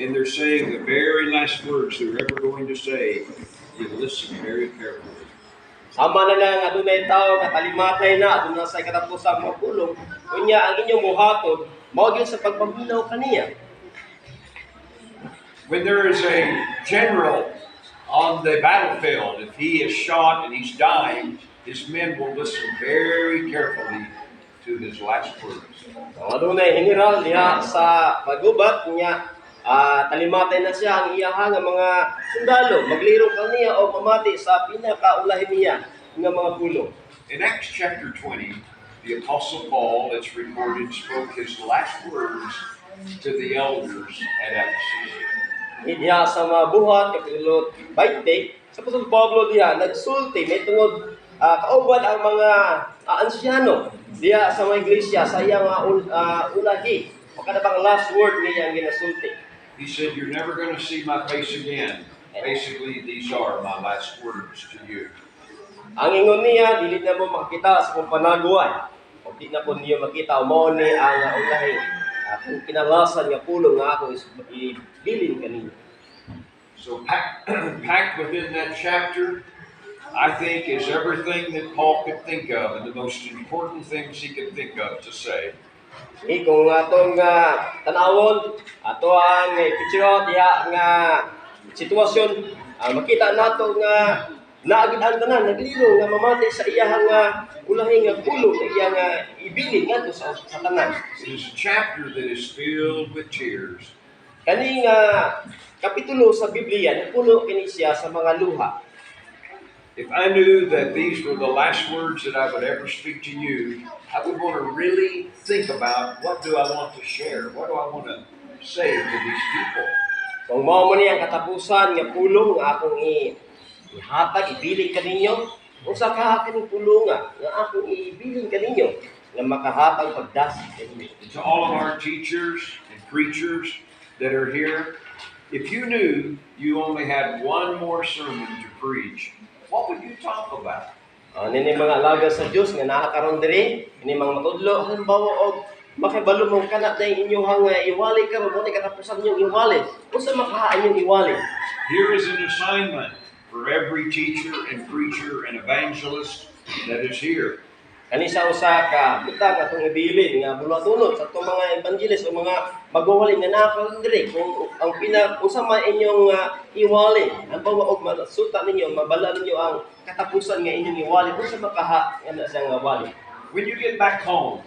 and they're saying the very last words they're ever going to say, you listen very carefully. Sama na lang adunay tao katalimatay na aduna sa katapusang mapulong unya ang inyong buhaton mao gyud sa pagpaminaw kaniya. When there is a general on the battlefield, if he is shot and he's dying, his men will listen very carefully to his last words. Adunay general diha sa pagubat nya talimatay na siya ang iyahang mga sundalo maglirong kaniya o mamati sa pinakaulahin niya nga mga pulong. In Acts chapter 20, the Apostle Paul, it's recorded, spoke his last words to the elders at Ephesus. Diha sa mga buhat kapitulo 20 sa Apostol Pablo diha nagsulti may tungod kauban ang mga ansyano diha sa mga iglesia sa iyang ulahi o kada bang last word niya ang ginasulti. He said, "You're never going to see my face again." Basically, these are my last words to you. Ang ingon niya dili na mo makita sa kung panaguan o di na po niyo makita mo ni ang ulahi kung kinalasan nga pulong nga ako ibilin kanino. So packed within that chapter, I think, is everything that Paul could think of and the most important things he could think of to say. Kung atong tanawon, ato ang picture diha nga sitwasyon, makita nato nga naagid ang tanan naglilo nga mamati sa iyang ulahi nga pulong nga iyang ibilin ngadto sa tanan. It is a chapter that is filled with tears. Kani nga kapitulo sa Biblia napuno kini siya sa mga luha. If I knew that these were the last words that I would ever speak to you, I would want to really think about what do I want to share? What do I want to say to these people? Kung mao mo ni ang katapusan nga pulong nga akong ihatag ibilin kaninyo, usa ka kaning pulong nga akong ibilin kaninyo nga makahatag pagdasig kaninyo. To all of our teachers and preachers that are here, if you knew you only had one more sermon to preach, what would you talk about? Nini mga alaga sa Dios nga nakakaroon diri, ini mga matudlo halimbawa og makibalo mo kana day inyong iwali karon mo ni katapusan inyong iwali. Unsa makahaan inyong iwali? Here is an assignment for every teacher and preacher and evangelist that is here. Kani sa usa ka butang atong ibilin nga bulat-unod sa atong mga evangelist o mga magwawali nga nakakaroon diri kung ang usa man inyong iwali halimbawa og masuta ninyo mabala ninyo ang katapusan nga inyong iwali unsa makaha nga sa nga wali. When you get back home,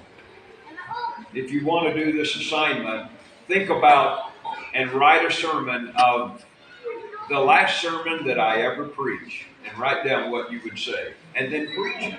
if you want to do this assignment, think about and write a sermon of the last sermon that I ever preached and write down what you would say and then preach it.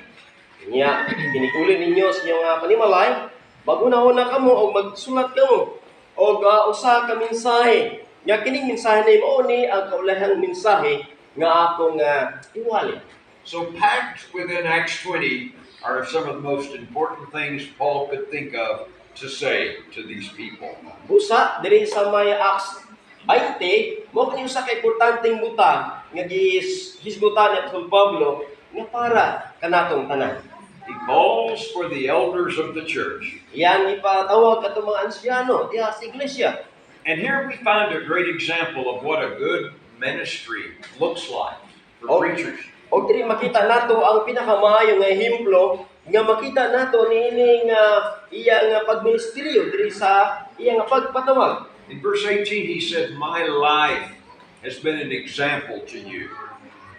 Nya, kinikulin ninyo sa inyong panimalay, mag-una-una kamo o magsulat kamo o usa ka mensahe. Nya kining mensahe ni mao ni ang kaulahang mensahe nga akong iwali. So packed within Acts 20 are some of the most important things Paul could think of to say to these people. Busa diri sa may Acts 20, mo kini usa ka importanteng butang nga gisgutan ni Apostol Pablo nga para kanatong tanan. He calls for the elders of the church. Yan ipatawag katong mga ansyano diha sa iglesia. And here we find a great example of what a good ministry looks like for preachers. O diri makita nato ang pinakamaayong nga ehemplo nga makita nato niining iya nga pagministeryo diri sa iya nga pagpatawag. In verse 18 he said, "My life has been an example to you."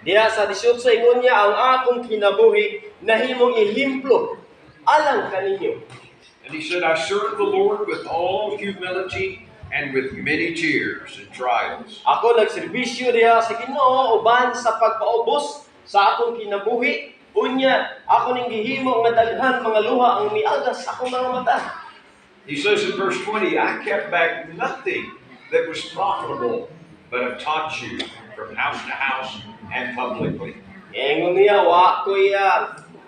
Diya sa 18 ingon niya ang akong kinabuhi nahimong ehemplo alang kaninyo. And he said, "I serve the Lord with all humility and with many tears and trials." Ako nagserbisyo diha sa Ginoo uban sa pagpaubos sa akong kinabuhi. Unya ako ning gihimo nga daghan mga luha ang miagas sa akong mga mata. He says in verse 20, "I kept back nothing that was profitable, but have taught you from house to house and publicly." Ingon niya wa ko'y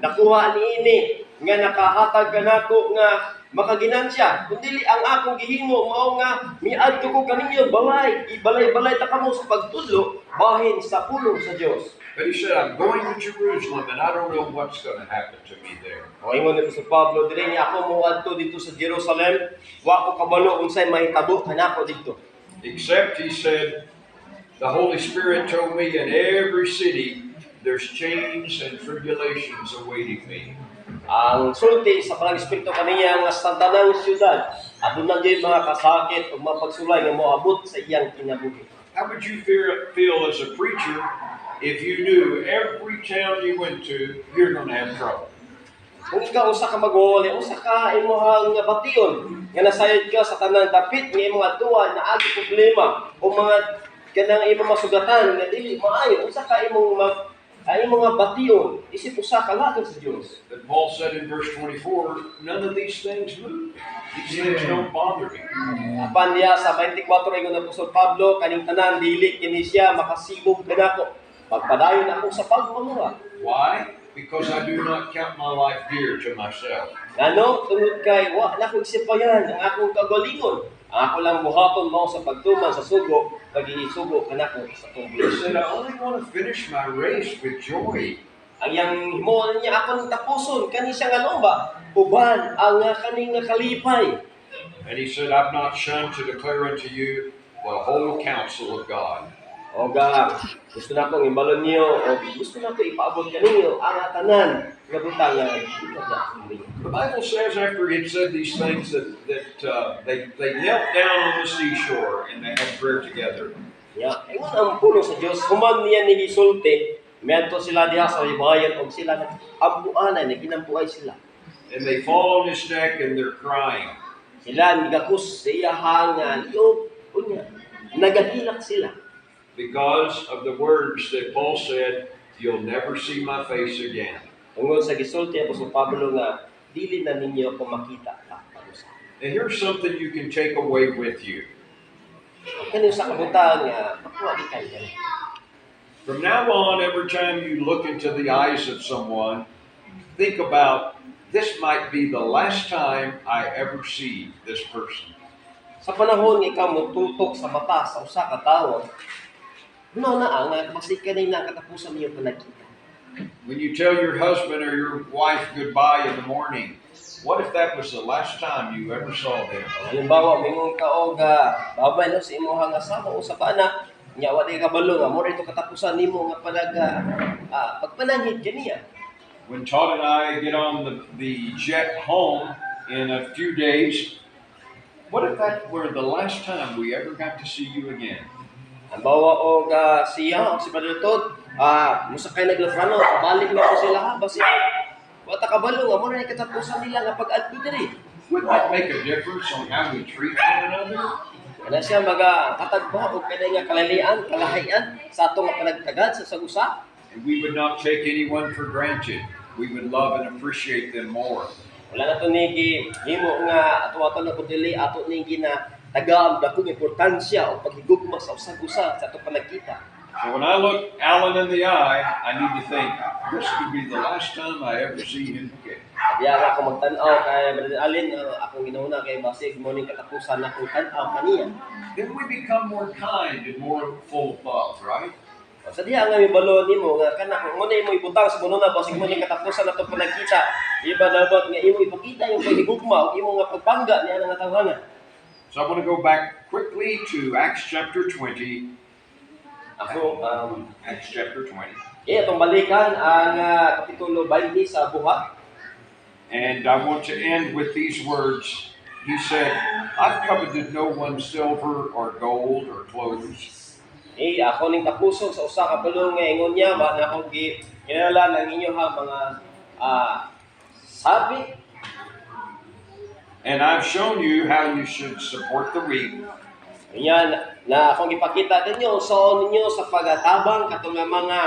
nakuha niini nga nakahatag kanako nga makaginansya kundi ang akong gihimo mao nga miadto ko kaninyo ibalay-balay ta kamo sa pagtudlo bahin sa pulong sa Dios. But he said, "I'm going to Jerusalem and I don't know what's going to happen to me there." O ingon nito sa Pablo diri niya ako moadto dito sa Jerusalem wa ko kabalo unsay mahitabo kanako dito. Except, he said, the Holy Spirit told me in every city there's chains and tribulations awaiting me. Ang sulti sa parang espiritu kaniya nga sa tanang syudad, adun na gyud mga kasakit ug mapagsulay nga moabot sa iyang kinabuhi. How would you feel as a preacher if you knew every town you went to, you're going to have trouble? Kung ikaw usa ka mag-uuli, usa ka imong nga bation, nga nasayod ka sa tanang dapit nga imong adtuan na agi problema o mga kanang imong masugatan nga dili maayo, usa ka imong imong nga bation, isip usa ka lagi sa Dios. But Paul said in verse 24, none of these things move. These things don't bother me. Apan diya sa 24 ingon na Apostol Pablo, kaning tanan dili kini siya makasibog kanako. Pagpadayon ako sa pagmamura. Why? Because I do not count my life dear to myself. Ano? Tungod kay wa na ko sipayan ang akong kagalingon. Ang ako lang buhaton mao sa pagtuman sa sugo, pag-iisugo kanako sa He tungkol. said, I only want to finish my race with joy. Ang yang himuon niya akong tapuson kani siya nga lumba, uban ang kaning nga kalipay. And he said, I've not shunned to declare unto you the whole counsel of God. O ga, gusto na kong imbalon niyo o gusto na ko ipaabot kaninyo ang tanan nga butang nga The Bible says after he had said these things that they knelt down on the seashore and they had prayer together. ya, ingon ang puno sa Dios, human niya ni gisulti, miadto sila diha sa ibayan og sila nag-ampuanan, ginampuay sila. And they fall on his neck and they're crying. Sila nigakus sa iyahangan, yo, unya, nagahilak sila. Because of the words that Paul said, you'll never see my face again. Tungod sa gisulti Apostol Pablo nga dili na ninyo ako makita ta padusa. And here's something you can take away with you. Kani sa kabutang nga makuha di kay. From now on, every time you look into the eyes of someone, think about, this might be the last time I ever see this person. Sa panahon nga ikaw motutok sa mata sa usa ka tawo, no na ang masika na katapusan niyo panagkita. When you tell your husband or your wife goodbye in the morning, what if that was the last time you ever saw them? Halimbawa, mingon ka og babay no sa imong asawa o sa bana, nya wa di kabalo nga mo rito katapusan nimo nga pagpananghid kaniya. When Todd and I get on the jet home in a few days, what if that were the last time we ever got to see you again? Ang bawa og siya o si Brother Todd, musakay naglafrano, balik na ko sila ha, basi wata kabalo nga mo na katapusan nila nga pag-adto diri. Would that make a difference on how we treat one another? Kana siya katagba og kanay nga kalalian, kalahayan sa ato nga panagtagad sa sagusa. And we would not take anyone for granted. We would love and appreciate them more. Wala na to ni himo nga ato na kudili ato ni gina tagaan dakong importansya o paghigugma sa usa-usa sa ato panagkita. So when I look Alan in the eye, I need to think, this could be the last time I ever see him again. Diya nga ako magtan-aw kay Brother Alin, akong ginauna kay basig mo ning katapusan akong tan-aw kaniya. Then we become more kind and more full of love, right? Sa diha nga mibalo nimo nga kana kung mo na imo ibutang sa bununa basig mo ning katapusan ato panagkita. Iba dapat nga imo ipakita yung paghigugma o imo nga pagpangga niya nga tawhanan. So I want to go back quickly to Acts chapter 20. Ako Acts chapter 20. itong balikan ang kapitulo 20 sa buhat. And I want to end with these words. He said, I've coveted no one's silver or gold or clothes. Ako ning tapuson sa usa ka pulong nga ingon niya ba na akong kinala ng inyo ha mga sabi. And I've shown you how you should support the weak. Yan na akong ipakita ninyo sa ninyo sa pagatabang katong mga